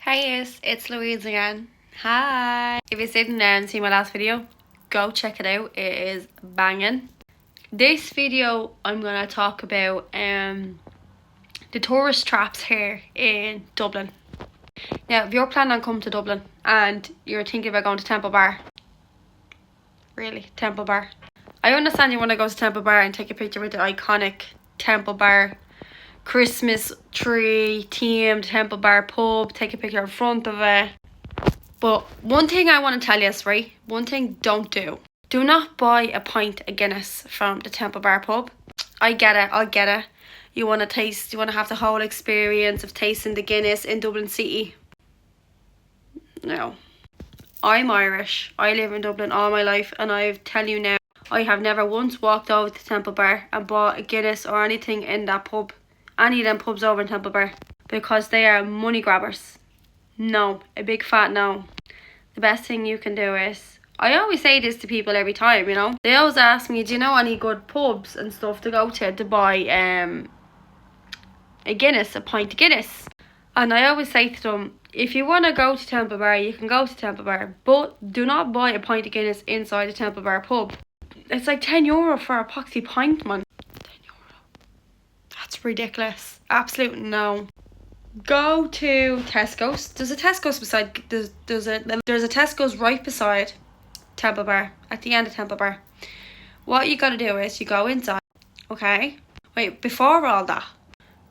Hey, it's Louise again. Hi. If you're sitting there and see my last video, go check it out. It is banging. This video, I'm going to talk about the tourist traps here in Dublin. Now, if you're planning on coming to Dublin and you're thinking about going to Temple Bar, really, Temple Bar. I understand you want to go to Temple Bar and take a picture with the iconic Temple Bar Christmas tree themed Temple Bar pub, take a picture in front of it. But one thing I want to tell you is, right, one thing don't do. Do not buy a pint of Guinness from the Temple Bar pub. I get it. You want to have the whole experience of tasting the Guinness in Dublin City. No. I'm Irish. I live in Dublin all my life, and I tell you now, I have never once walked over to Temple Bar and bought a Guinness or anything in that pub. Any of them pubs over in Temple Bar, because they are money grabbers. No, a big fat no. The best thing you can do is, I always say this to people every time, you know. They always ask me, do you know any good pubs and stuff to go to buy a Guinness, a pint of Guinness? And I always say to them, if you want to go to Temple Bar, you can go to Temple Bar, but do not buy a pint of Guinness inside the Temple Bar pub. It's like €10 for a poxy pint, man. That's ridiculous. Absolute no. Go to Tesco's. There's a Tesco's beside. There's a Tesco's right beside Temple Bar, at the end of Temple Bar. What you gotta do is you go inside. Okay. Wait. Before all that,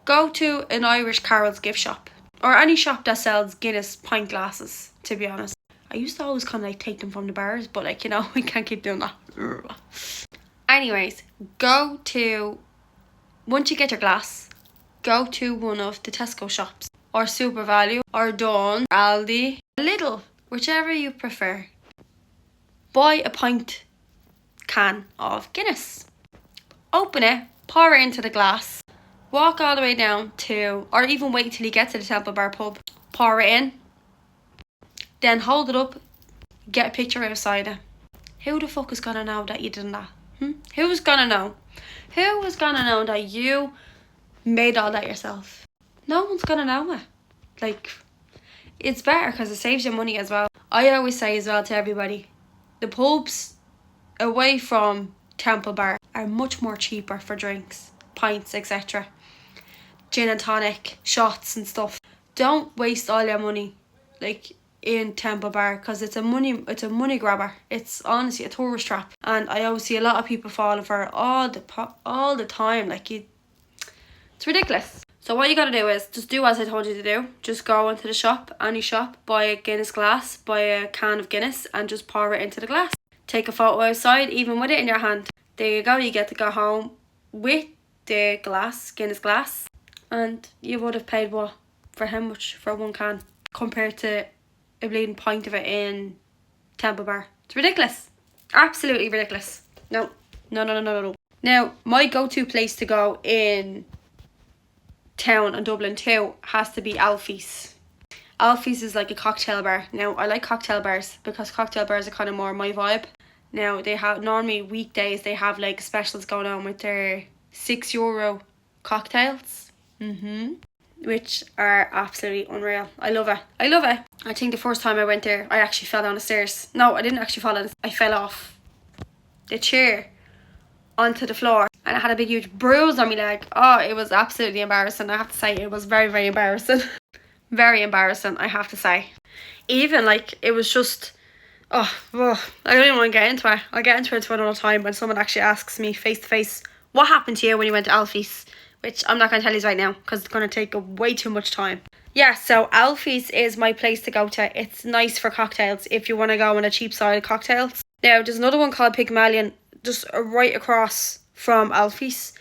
go to an Irish Carol's gift shop or any shop that sells Guinness pint glasses. To be honest, I used to always kind of like take them from the bars, but like, you know, we can't keep doing that. Anyways, once you get your glass, go to one of the Tesco shops, or Super Value, or Dawn, Aldi, Lidl, whichever you prefer. Buy a pint can of Guinness. Open it, pour it into the glass, walk all the way down to, or even wait till you get to the Temple Bar pub, pour it in, then hold it up, get a picture outside it. Who the fuck is gonna know that you did that? Who's gonna know? Who is gonna know that you made all that yourself? No one's gonna know it. Like, it's better because it saves you money as well. I always say as well to everybody, the pubs away from Temple Bar are much more cheaper for drinks, pints, etc. Gin and tonic, shots and stuff. Don't waste all your money like in Temple Bar, because it's a money grabber. It's honestly a tourist trap, and I always see a lot of people falling for it all the time. Like, it's ridiculous. So what you gotta do is just do as I told you to do. Just go into the shop, any shop, buy a Guinness glass, buy a can of Guinness, and just pour it into the glass. Take a photo outside, even with it in your hand. There you go. You get to go home with the glass, Guinness glass, and you would have paid what? For how much for one can compared to a bleeding pint of it in Temple Bar? It's ridiculous. Absolutely ridiculous. No. Now, my go-to place to go in town and Dublin too has to be Alfie's. Alfie's is like a cocktail bar. Now, I like cocktail bars because cocktail bars are kind of more my vibe. Now, they have, normally weekdays, they have like specials going on with their €6 cocktails. Which are absolutely unreal. I love it. I think the first time I went there, I actually fell down the stairs. No, I didn't actually fall down. I fell off the chair onto the floor, and I had a big huge bruise on my leg. Oh, it was absolutely embarrassing. I have to say, it was very, very embarrassing. Very embarrassing, I have to say. Even like, it was just, I don't even want to get into it. I'll get into it another time when someone actually asks me face to face, what happened to you when you went to Alfie's? Which I'm not going to tell you right now because it's going to take way too much time. Yeah, so Alfie's is my place to go to. It's nice for cocktails if you want to go on a cheap side of cocktails. Now, there's another one called Pygmalion just right across from Alfie's.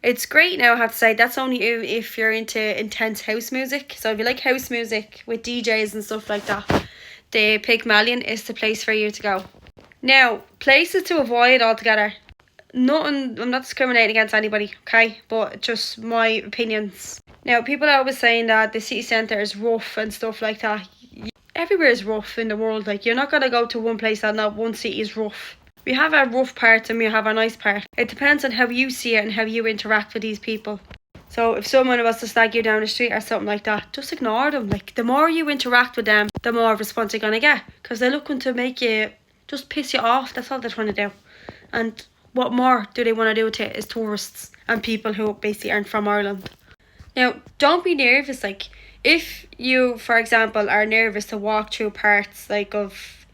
It's great now, I have to say. That's only if you're into intense house music. So if you like house music with DJs and stuff like that, the Pygmalion is the place for you to go. Now, places to avoid altogether. I'm not discriminating against anybody, okay? But just my opinions. Now, people are always saying that the city centre is rough and stuff like that. Everywhere is rough in the world. Like, you're not going to go to one place and not one city is rough. We have our rough parts and we have our nice part. It depends on how you see it and how you interact with these people. So if someone was to slag you down the street or something like that, just ignore them. Like, the more you interact with them, the more response you're going to get. Because they're looking to make you, just piss you off. That's all they're trying to do. And what more do they want to do to it is tourists and people who basically aren't from Ireland. Now, don't be nervous. Like, if you, for example, are nervous to walk through parts like of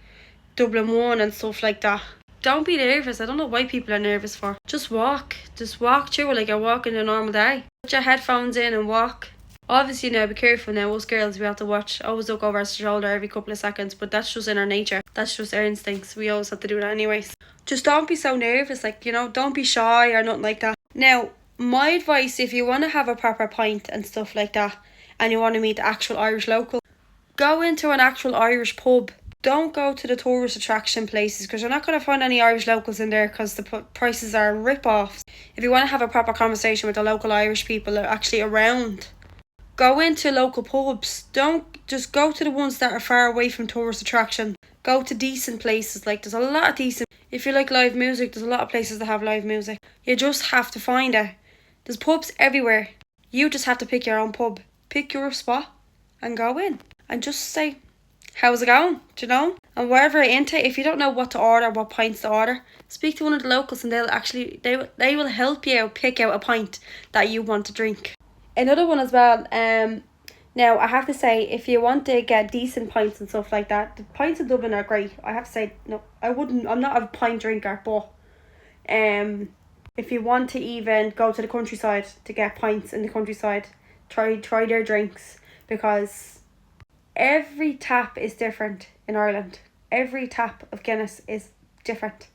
Dublin 1 and stuff like that, don't be nervous. I don't know why people are nervous for. Just walk. Just walk through it like you're walking a normal day. Put your headphones in and walk. Obviously now, be careful now. Us girls, we have to watch. Always look over our shoulder every couple of seconds. But that's just in our nature. That's just our instincts. We always have to do that anyways. Just don't be so nervous. Like, you know, don't be shy or nothing like that. Now, my advice, if you want to have a proper pint and stuff like that, and you want to meet the actual Irish local, go into an actual Irish pub. Don't go to the tourist attraction places, because you're not going to find any Irish locals in there, because the prices are rip-offs. If you want to have a proper conversation with the local Irish people that are actually around, go into local pubs. Don't just go to the ones that are far away from tourist attraction. Go to decent places. Like, there's a lot of decent. If you like live music, there's a lot of places that have live music. You just have to find it. There's pubs everywhere. You just have to pick your own pub. Pick your spot and go in and just say, how's it going? Do you know? And wherever you're into, if you don't know what to order, what pints to order, speak to one of the locals and they will help you pick out a pint that you want to drink. Another one as well, now I have to say, if you want to get decent pints and stuff like that, the pints in Dublin are great. I have to say, no, I'm not a pint drinker, but if you want to even go to the countryside to get pints in the countryside, try their drinks, because every tap is different in Ireland. Every tap of Guinness is different.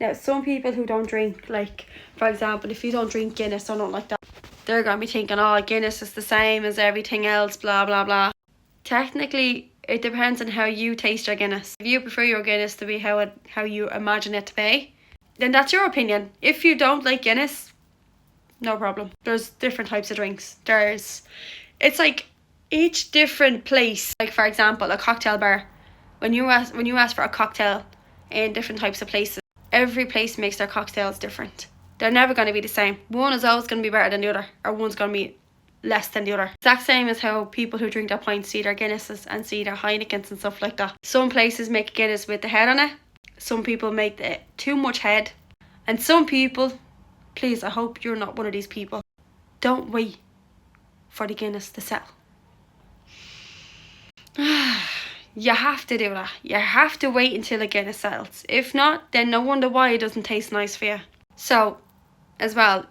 Now, some people who don't drink, like, for example, if you don't drink Guinness or nothing like that, they're going to be thinking, oh, Guinness is the same as everything else, blah, blah, blah. Technically, it depends on how you taste your Guinness. If you prefer your Guinness to be how you imagine it to be, then that's your opinion. If you don't like Guinness, no problem. There's different types of drinks. It's like each different place. Like, for example, a cocktail bar. When you ask for a cocktail in different types of places, every place makes their cocktails different. They're never going to be the same. One is always going to be better than the other, or one's going to be less than the other. Exact same as how people who drink their pints see their Guinnesses and see their Heinekens and stuff like that. Some places make Guinness with the head on it. Some people make it too much head. And some people, please, I hope you're not one of these people, don't wait for the Guinness to settle. You have to do that. You have to wait until the Guinness settles. If not, then no wonder why it doesn't taste nice for you. So, as well,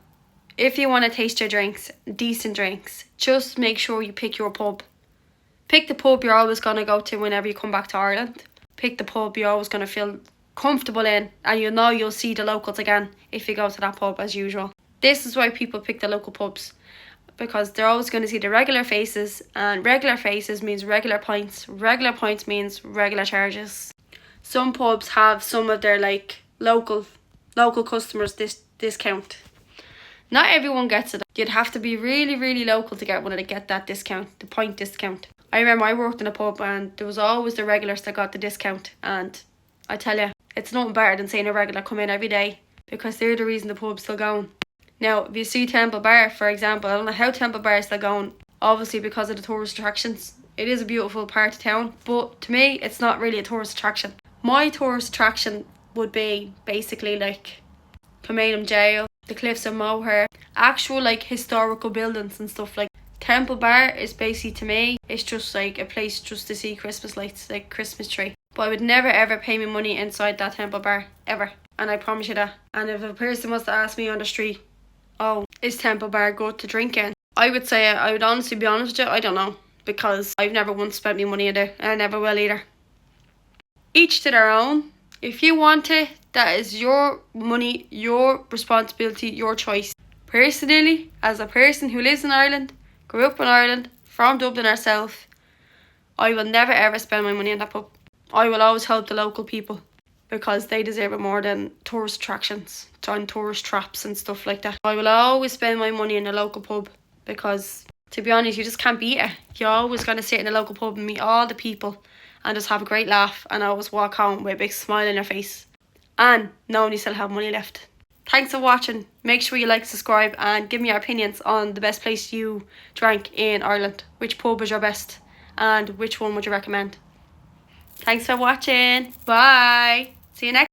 if you want to taste your drinks, decent drinks, just make sure you pick your pub. Pick the pub you're always going to go to whenever you come back to Ireland. Pick the pub you're always going to feel comfortable in, and you know you'll see the locals again if you go to that pub as usual. This is why people pick the local pubs, because they're always going to see the regular faces, and regular faces means regular pints. Regular pints means regular charges. Some pubs have some of their like local customers discount. Not everyone gets it. You'd have to be really, really local to get one to get that discount, the pint discount. I remember I worked in a pub and there was always the regulars that got the discount, and I tell you, it's nothing better than seeing a regular come in every day, because they're the reason the pub's still going. Now, if you see Temple Bar, for example, I don't know how Temple Bar is still going, obviously because of the tourist attractions. It is a beautiful part of town, but to me, it's not really a tourist attraction. My tourist attraction would be basically like Kilmainham Jail, the Cliffs of Moher, actual like historical buildings and stuff. Like Temple Bar is basically, to me, it's just like a place just to see Christmas lights, like Christmas tree. But I would never ever pay me money inside that Temple Bar, ever. And I promise you that. And if a person was to ask me on the street, oh, is Temple Bar good to drink in? I would say, I would honestly be honest with you, I don't know. Because I've never once spent me money in there, and I never will either. Each to their own. If you want it, that is your money, your responsibility, your choice. Personally, as a person who lives in Ireland, grew up in Ireland, from Dublin herself, I will never ever spend my money in that pub. I will always help the local people, because they deserve it more than tourist attractions, and tourist traps and stuff like that. I will always spend my money in a local pub, because to be honest, you just can't beat it. You're always going to sit in a local pub and meet all the people and just have a great laugh, and always walk home with a big smile on your face and knowing you still have money left. Thanks for watching. Make sure you like, subscribe, and give me your opinions on the best place you drank in Ireland. Which pub was your best, and which one would you recommend? Thanks for watching. Bye. See you next